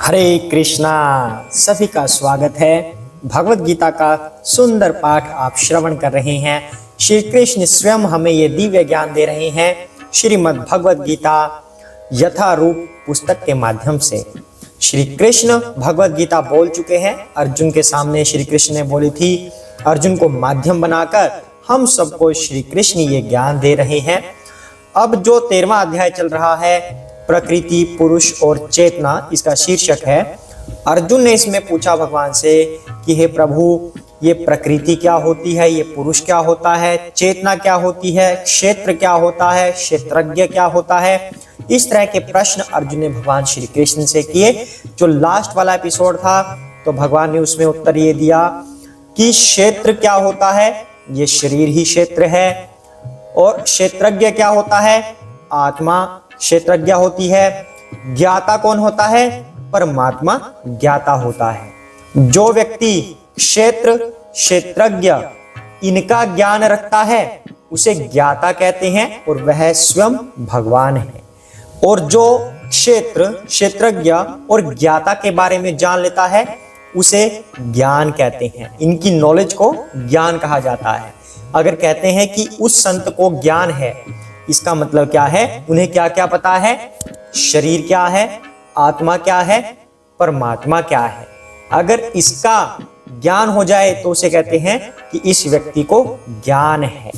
हरे कृष्णा। सभी का स्वागत है। भगवत गीता का सुंदर पाठ आप श्रवण कर रहे हैं। श्री कृष्ण स्वयं हमें ये दिव्य ज्ञान दे रहे हैं श्रीमद् भगवत गीता यथारूप पुस्तक के माध्यम से। श्री कृष्ण भगवत गीता बोल चुके हैं। अर्जुन के सामने श्री कृष्ण ने बोली थी। अर्जुन को माध्यम बनाकर हम सबको श्री कृष्ण ये ज्ञान दे रहे हैं। अब जो 13वां अध्याय चल रहा है, प्रकृति, पुरुष और चेतना, इसका शीर्षक है। अर्जुन ने इसमें पूछा भगवान से कि हे प्रभु, ये प्रकृति क्या होती है, ये पुरुष क्या होता है, चेतना क्या होती है, क्षेत्र क्या होता है, क्षेत्रज्ञ क्या होता है। इस तरह के प्रश्न अर्जुन ने भगवान श्री कृष्ण से किए। जो लास्ट वाला एपिसोड था तो भगवान ने उसमें उत्तर ये दिया कि क्षेत्र क्या होता है, ये शरीर ही क्षेत्र है। और क्षेत्रज्ञ क्या होता है, आत्मा क्षेत्रज्ञ होती है। ज्ञाता कौन होता है, परमात्मा ज्ञाता होता है। जो व्यक्ति क्षेत्र, क्षेत्रज्ञ इनका ज्ञान रखता है उसे ज्ञाता कहते हैं और वह स्वयं भगवान है। और जो क्षेत्र, क्षेत्रज्ञ और ज्ञाता के बारे में जान लेता है उसे ज्ञान कहते हैं। इनकी नॉलेज को ज्ञान कहा जाता है। अगर कहते हैं कि उस संत को ज्ञान है, इसका मतलब क्या है, उन्हें क्या क्या पता है, शरीर क्या है, आत्मा क्या है, परमात्मा क्या है। अगर इसका ज्ञान हो जाए तो उसे कहते हैं कि इस व्यक्ति को ज्ञान है।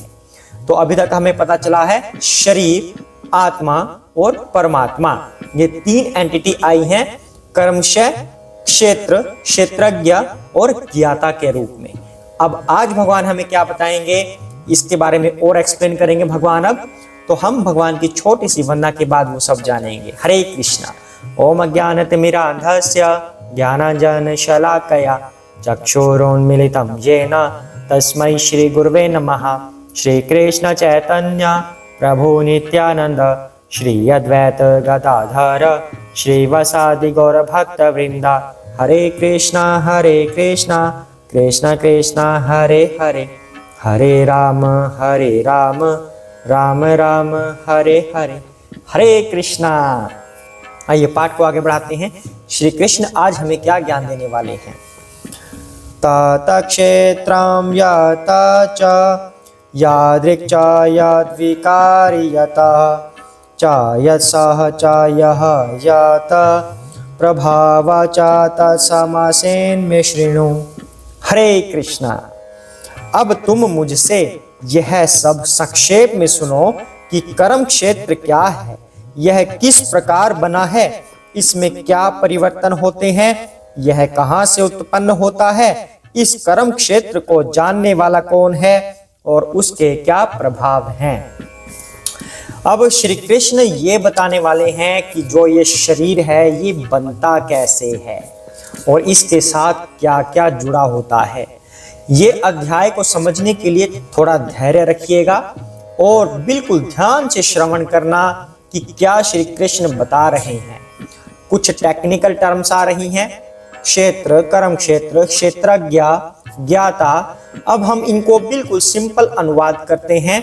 तो अभी तक हमें पता चला है शरीर, आत्मा और परमात्मा, ये 3 एंटिटी आई हैं कर्मशः, क्षेत्र, क्षेत्रज्ञ और ज्ञाता के रूप में। अब आज भगवान हमें क्या बताएंगे, इसके बारे में और एक्सप्लेन करेंगे भगवान। अब तो हम भगवान की छोटी सी वंदना के बाद वो सब जानेंगे। हरे कृष्णा। ओम अज्ञानतिमिरान्धस्य ज्ञानाञ्जनशलाकया चक्षुरुन्मीलितं येन तस्मै श्री गुरुवे नमः। श्री कृष्ण चैतन्य प्रभु नित्यानंद श्री अद्वैत गदाधर श्रीवासादि गौर भक्त वृंदा। हरे कृष्णा कृष्ण कृष्ण हरे हरे, हरे राम राम राम हरे हरे। हरे कृष्णा। आइए पाठ को आगे बढ़ाते हैं। श्री कृष्ण आज हमें क्या ज्ञान देने वाले हैं। तत क्षेत्रं यत च यादृक् च यद्विकारि यतः च यत्सः च यः यत प्रभाव च तत्समसेन्मे शृणु। हरे कृष्णा। अब तुम मुझसे यह सब संक्षेप में सुनो कि कर्म क्षेत्र क्या है, यह किस प्रकार बना है, इसमें क्या परिवर्तन होते हैं, यह कहाँ से उत्पन्न होता है, इस कर्म क्षेत्र को जानने वाला कौन है और उसके क्या प्रभाव हैं। अब श्री कृष्ण ये बताने वाले हैं कि जो ये शरीर है ये बनता कैसे है और इसके साथ क्या क्या जुड़ा होता है। ये अध्याय को समझने के लिए थोड़ा धैर्य रखिएगा और बिल्कुल ध्यान से श्रवण करना कि क्या श्री कृष्ण बता रहे हैं। कुछ टेक्निकल टर्म्स आ रही हैं, क्षेत्र, कर्म क्षेत्र, क्षेत्रज्ञ, ज्ञाता। अब हम इनको बिल्कुल सिंपल अनुवाद करते हैं।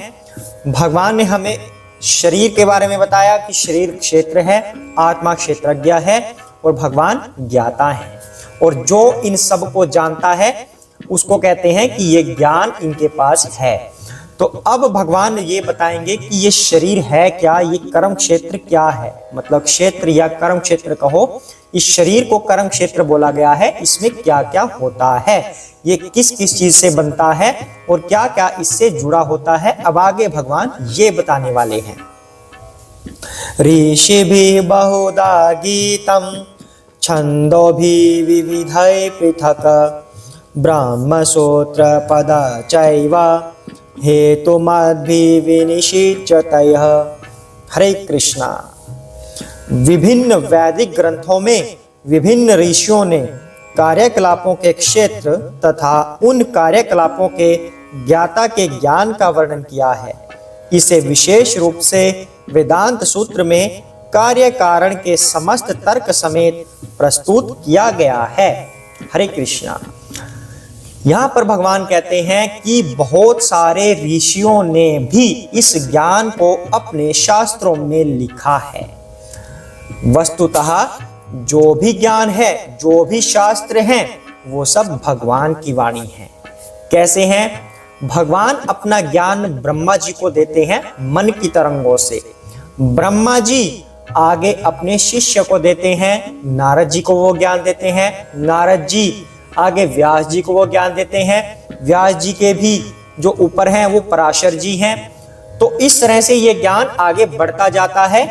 भगवान ने हमें शरीर के बारे में बताया कि शरीर क्षेत्र है, आत्मा क्षेत्रज्ञ है और भगवान ज्ञाता है। और जो इन सब को जानता है उसको कहते हैं कि ये ज्ञान इनके पास है। तो अब भगवान ये बताएंगे कि ये शरीर है क्या, ये कर्म क्षेत्र क्या है। मतलब क्षेत्र या कर्म क्षेत्र कहो, इस शरीर को कर्म क्षेत्र बोला गया है। इसमें क्या क्या होता है, ये किस किस चीज से बनता है और क्या क्या इससे जुड़ा होता है। अब आगे भगवान ये बताने वाले हैं। ऋषिभिः बहुधा गीतं छन्दोभिः विविधैः पृथक् ब्रह्मसूत्र पद चैव हेतुमद्भिः विनिश्चितयः। हरे कृष्णा। विभिन्न वैदिक ग्रंथों में विभिन्न ऋषियों ने कार्यकलापों के क्षेत्र तथा उन कार्यकलापों के ज्ञाता के ज्ञान का वर्णन किया है। इसे विशेष रूप से वेदांत सूत्र में कार्य कारण के समस्त तर्क समेत प्रस्तुत किया गया है। हरे कृष्णा। यहाँ पर भगवान कहते हैं कि बहुत सारे ऋषियों ने भी इस ज्ञान को अपने शास्त्रों में लिखा है। वस्तुतः जो भी ज्ञान है, जो भी शास्त्र हैं, वो सब भगवान की वाणी है। कैसे हैं? भगवान अपना ज्ञान ब्रह्मा जी को देते हैं मन की तरंगों से। ब्रह्मा जी आगे अपने शिष्य को देते हैं, नारद जी को वो ज्ञान देते हैं। नारद जी आगे व्यास जी को वो ज्ञान देते हैं। व्यास जी के भी जो ऊपर हैं वो पराशर जी हैं। तो इस तरह से ये ज्ञान आगे बढ़ता जाता है।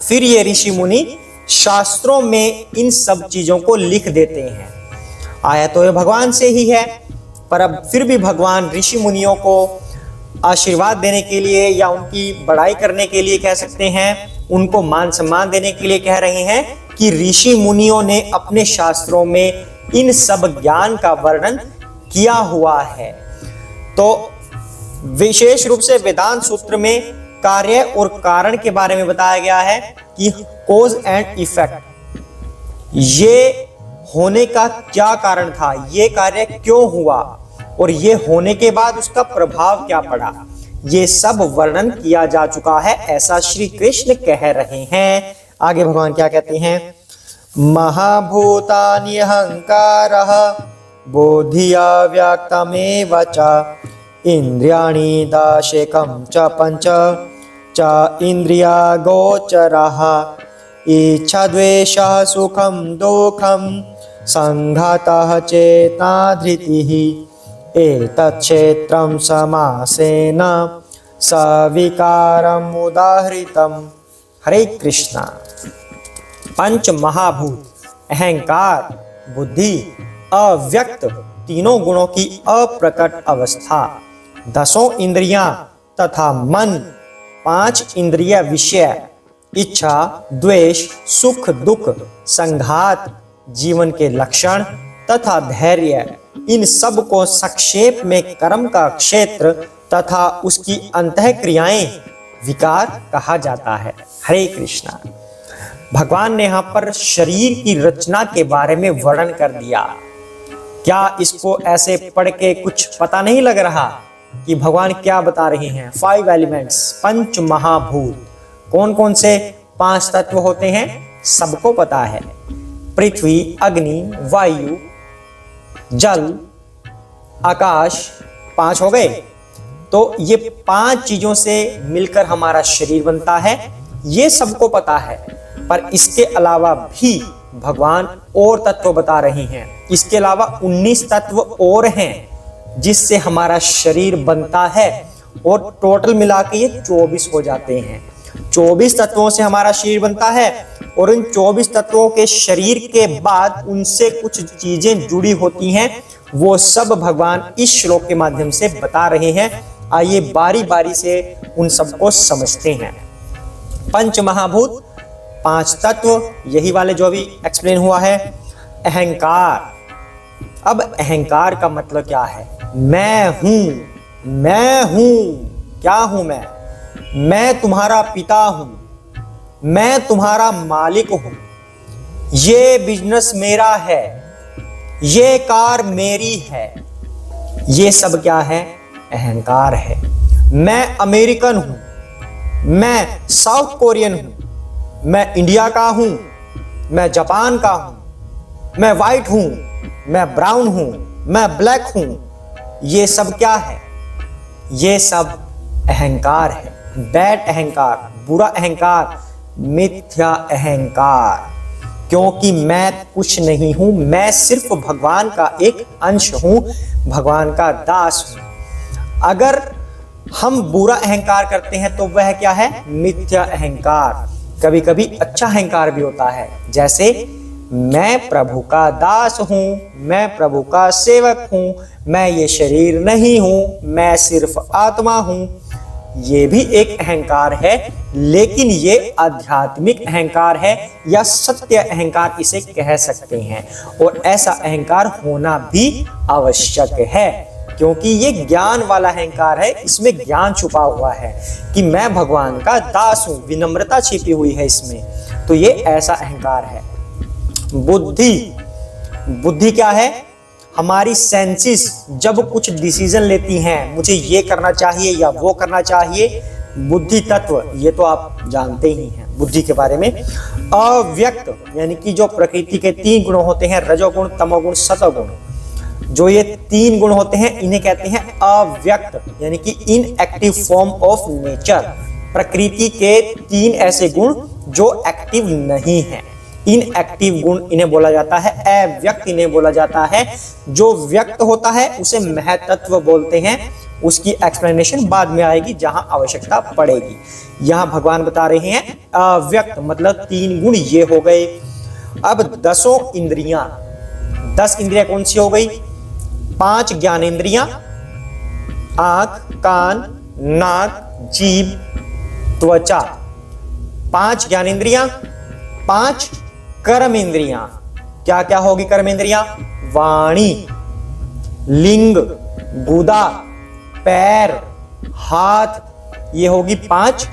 फिर ये ऋषि मुनि शास्त्रों में इन सब चीजों को लिख देते हैं। आया तो ये भगवान से ही है, पर अब फिर भी भगवान ऋषि मुनियों को आशीर्वाद देने के लिए या उनकी बड़ाई करने के लिए कह सकते हैं, उनको मान सम्मान देने के लिए कह रहे हैं कि ऋषि मुनियों ने अपने शास्त्रों में इन सब ज्ञान का वर्णन किया हुआ है। तो विशेष रूप से वेदांत सूत्र में कार्य और कारण के बारे में बताया गया है कि कॉज एंड इफेक्ट, ये होने का क्या कारण था, ये कार्य क्यों हुआ और ये होने के बाद उसका प्रभाव क्या पड़ा, ये सब वर्णन किया जा चुका है, ऐसा श्री कृष्ण कह रहे हैं। आगे भगवान क्या कहते हैं? महाभूतानि अहंकारः बोधिया व्यक्तमेव च इंद्रियाणि दशेकं च पंच च इंद्रिया गोचरः इच्छा द्वेषः सुखं दुःखं संघातः चेतना धृतिः एतत् क्षेत्रं समासेन सविकारम् उदाहृतम्। हरे कृष्णा। पंच महाभूत अहंकार, बुद्धि, अव्यक्त तीनों गुणों की अप्रकट अवस्था, 10 इंद्रियां तथा मन, 5 इंद्रिय विषय, इच्छा, द्वेष, सुख दुख, संघात, जीवन के लक्षण तथा धैर्य, इन सब को संक्षेप में कर्म का क्षेत्र तथा उसकी अंतः क्रियाएं विकार कहा जाता है। हरे कृष्णा। भगवान ने यहाँ पर शरीर की रचना के बारे में वर्णन कर दिया। क्या इसको ऐसे पढ़ के कुछ पता नहीं लग रहा कि भगवान क्या बता रहे हैं? 5 एलिमेंट्स, पंच महाभूत। कौन कौन से 5 तत्व होते हैं? सबको पता है। पृथ्वी, अग्नि, वायु, जल, आकाश, 5 हो गए। तो ये 5 चीजों से मिलकर हमारा शरीर बनता है, ये सबको पता है। पर इसके अलावा भी भगवान और तत्व बता रहे हैं। इसके अलावा 19 तत्व और हैं जिससे हमारा शरीर बनता है, और टोटल मिला के ये 24 हो जाते हैं। 24 तत्वों से हमारा शरीर बनता है, और इन 24 तत्वों के शरीर के बाद उनसे कुछ चीजें जुड़ी होती हैं, वो सब भगवान इस श्लोक के माध्यम से बता रहे हैं। आइए बारी बारी से उन सबको समझते हैं। पंच महाभूत, 5 तत्व, यही वाले जो भी एक्सप्लेन हुआ है। अहंकार, अब अहंकार का मतलब क्या है? मैं हूं, मैं हूं। क्या हूं मैं? मैं तुम्हारा पिता हूं, मैं तुम्हारा मालिक हूं, ये बिजनेस मेरा है, ये कार मेरी है। ये सब क्या है? अहंकार है। मैं अमेरिकन हूं, मैं साउथ कोरियन हूं, मैं इंडिया का हूं, मैं जापान का हूं, मैं व्हाइट हूं, मैं ब्राउन हूं, मैं ब्लैक हूं। ये सब क्या है? ये सब अहंकार है। बैड अहंकार, बुरा अहंकार, मिथ्या अहंकार। क्योंकि मैं कुछ नहीं हूं, मैं सिर्फ भगवान का एक अंश हूं, भगवान का दास हूं। अगर हम बुरा अहंकार करते हैं तो वह क्या है? मिथ्या अहंकार। कभी कभी अच्छा अहंकार भी होता है, जैसे मैं प्रभु का दास हूं, मैं प्रभु का सेवक हूं, मैं ये शरीर नहीं हूं, मैं सिर्फ आत्मा हूं। ये भी एक अहंकार है, लेकिन ये आध्यात्मिक अहंकार है या सत्य अहंकार इसे कह सकते हैं। और ऐसा अहंकार होना भी आवश्यक है, क्योंकि ये ज्ञान वाला अहंकार है। इसमें ज्ञान छुपा हुआ है कि मैं भगवान का दास हूं, विनम्रता छिपी हुई है इसमें। तो ये ऐसा अहंकार है। बुद्धि, बुद्धि क्या है? हमारी सेंसेस जब कुछ डिसीजन लेती हैं, मुझे ये करना चाहिए या वो करना चाहिए, बुद्धि तत्व, ये तो आप जानते ही हैं बुद्धि के बारे में। अव्यक्त यानी कि जो प्रकृति के 3 गुण होते हैं, रजोगुण, तमोगुण, सतोगुण, जो ये 3 गुण होते हैं इन्हें कहते हैं अव्यक्त, यानी कि इनएक्टिव फॉर्म ऑफ नेचर। प्रकृति के 3 ऐसे गुण जो एक्टिव नहीं है, इनएक्टिव गुण इन्हें बोला जाता है। अव्यक्त इन्हें बोला जाता है। जो व्यक्त होता है उसे महतत्व बोलते हैं। उसकी एक्सप्लेनेशन बाद में आएगी जहां आवश्यकता पड़ेगी। यहां भगवान बता रहे हैं अव्यक्त मतलब 3 गुण ये हो गए। अब 10 इंद्रियां, 10 इंद्रियां कौन सी हो गई? 5 ज्ञानेंद्रियां, आंख, कान, नाक, जीभ, त्वचा, 5 ज्ञानेंद्रियां, 5 कर्म इंद्रियां। क्या क्या होगी कर्म इंद्रियां? वाणी, लिंग, गुदा, पैर, हाथ, ये होगी 5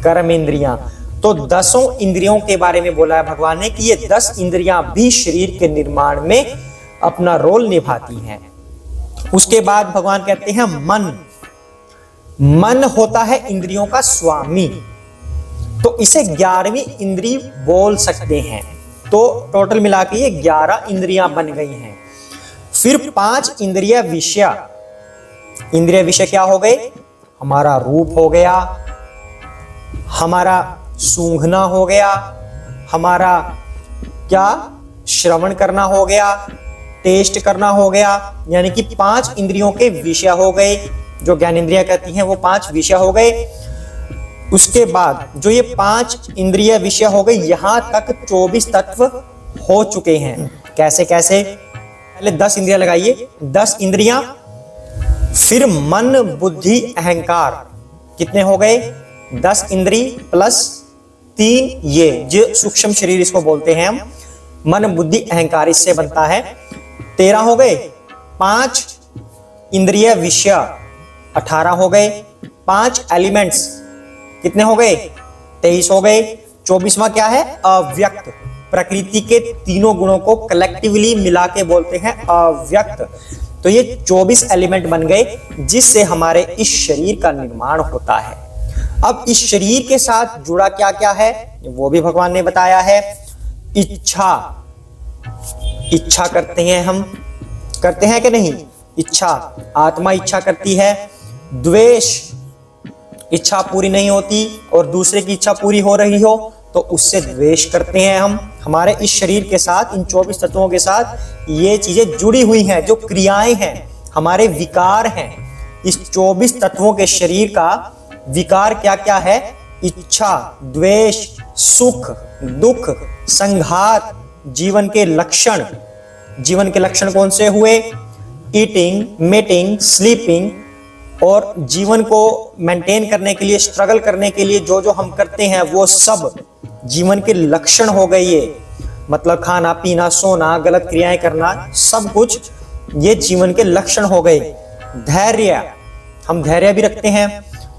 कर्म इंद्रियां। तो 10 इंद्रियों के बारे में बोला है भगवान ने कि ये 10 इंद्रियां भी शरीर के निर्माण में अपना रोल निभाती हैं। उसके बाद भगवान कहते हैं मन। मन होता है इंद्रियों का स्वामी, तो इसे 11वीं इंद्री बोल सकते हैं। तो टोटल मिला के ये 11 इंद्रियां बन गई हैं। फिर 5 इंद्रिय विषय। इंद्रिय विषय क्या हो गए? हमारा रूप हो गया, हमारा सूंघना हो गया, हमारा क्या श्रवण करना हो गया, टेस्ट करना हो गया, यानी कि 5 इंद्रियों के विषय हो गए। जो ज्ञानेंद्रियां कहती हैं वो 5 विषय हो गए। उसके बाद जो ये 5 इंद्रिय विषय हो गए, यहां तक 24 तत्व हो चुके हैं। कैसे कैसे? पहले 10 इंद्रियां लगाइए, 10 इंद्रियां, फिर मन, बुद्धि, अहंकार, कितने हो गए? 10 इंद्री प्लस 3 ये जो सूक्ष्म शरीर इसको बोलते हैं हम, मन, बुद्धि, अहंकार, इससे बनता है 13 हो गए। 5 इंद्रिय विषय 18 हो गए। 5 एलिमेंट्स कितने हो गए? 23 हो गए। 24वां क्या है? अव्यक्त। प्रकृति के तीनों गुणों को कलेक्टिवली मिला के बोलते हैं अव्यक्त। तो ये 24 एलिमेंट बन गए जिससे हमारे इस शरीर का निर्माण होता है। अब इस शरीर के साथ जुड़ा क्या क्या है वो भी भगवान ने बताया है। इच्छा, इच्छा करते हैं हम, करते हैं कि नहीं? इच्छा, आत्मा इच्छा करती है। द्वेष, इच्छा पूरी नहीं होती और दूसरे की इच्छा पूरी हो रही हो तो उससे द्वेष करते हैं हम। हमारे इस शरीर के साथ, इन 24 तत्वों के साथ ये चीजें जुड़ी हुई हैं, जो क्रियाएं हैं, हमारे विकार हैं। इस 24 तत्वों के शरीर का विकार क्या क्या है? इच्छा, द्वेष, सुख, दुख, संघात, जीवन के लक्षण। जीवन के लक्षण कौन से हुए? ईटिंग, मीटिंग, स्लीपिंग, और जीवन को मेंटेन करने के लिए, स्ट्रगल करने के लिए जो जो हम करते हैं वो सब जीवन के लक्षण हो गए। ये मतलब खाना पीना, सोना, गलत क्रियाएं करना, सब कुछ ये जीवन के लक्षण हो गए। धैर्य, हम धैर्य भी रखते हैं।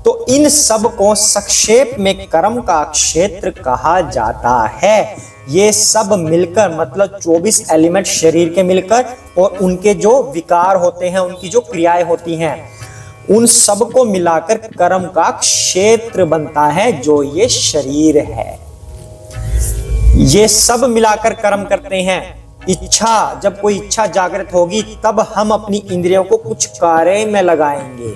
तो इन सब को संक्षेप में कर्म का क्षेत्र कहा जाता है। ये सब मिलकर मतलब 24 एलिमेंट शरीर के मिलकर और उनके जो विकार होते हैं, उनकी जो क्रियाएं होती हैं, उन सब को मिलाकर कर्म का क्षेत्र बनता है जो ये शरीर है। ये सब मिलाकर कर्म करते हैं। इच्छा, जब कोई इच्छा जागृत होगी तब हम अपनी इंद्रियों को कुछ कार्य में लगाएंगे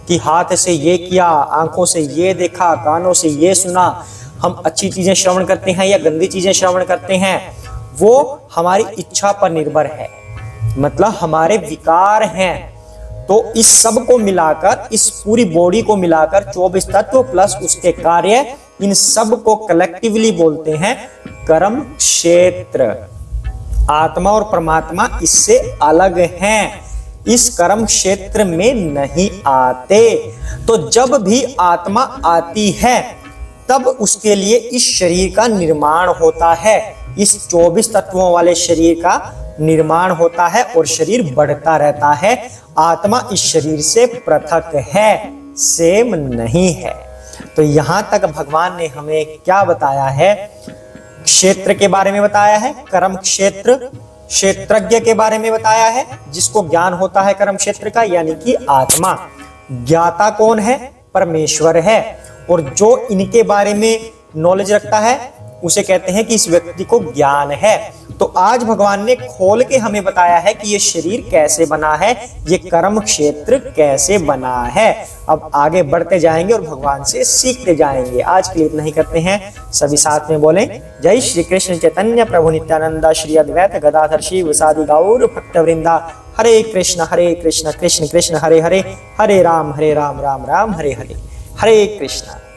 कि हाथ से ये किया, आंखों से ये देखा, कानों से ये सुना। हम अच्छी चीजें श्रवण करते हैं या गंदी चीजें श्रवण करते हैं, वो हमारी इच्छा पर निर्भर है, मतलब हमारे विकार हैं। तो इस सब को मिलाकर, इस पूरी बॉडी को मिलाकर 24 तत्व प्लस उसके कार्य, इन सब को कलेक्टिवली बोलते हैं कर्म क्षेत्र। आत्मा और परमात्मा इससे अलग हैं, इस कर्म क्षेत्र में नहीं आते। तो जब भी आत्मा आती है तब उसके लिए इस शरीर का निर्माण होता है, इस 24 तत्वों वाले शरीर का निर्माण होता है और शरीर बढ़ता रहता है। आत्मा इस शरीर से पृथक है, सेम नहीं है। तो यहां तक भगवान ने हमें क्या बताया है? क्षेत्र के बारे में बताया है, कर्म क्षेत्र, क्षेत्रज्ञ के बारे में बताया है, जिसको ज्ञान होता है कर्म क्षेत्र का, यानी कि आत्मा। ज्ञाता कौन है? परमेश्वर है। और जो इनके बारे में नॉलेज रखता है उसे कहते हैं कि इस व्यक्ति को ज्ञान है। तो आज भगवान ने खोल के हमें बताया है कि ये शरीर कैसे बना है, ये कर्म क्षेत्र कैसे बना है। अब आगे बढ़ते जाएंगे और भगवान से सीखते जाएंगे। आज के लिए इतना ही करते हैं, सभी साथ में बोलें जय श्री कृष्ण चैतन्य प्रभु नित्यानंदा श्री अद्वैत गदाधर शिव सादि गौर भक्तवृंदा। हरे कृष्ण कृष्ण कृष्ण हरे हरे, हरे राम राम राम हरे हरे। हरे कृष्ण।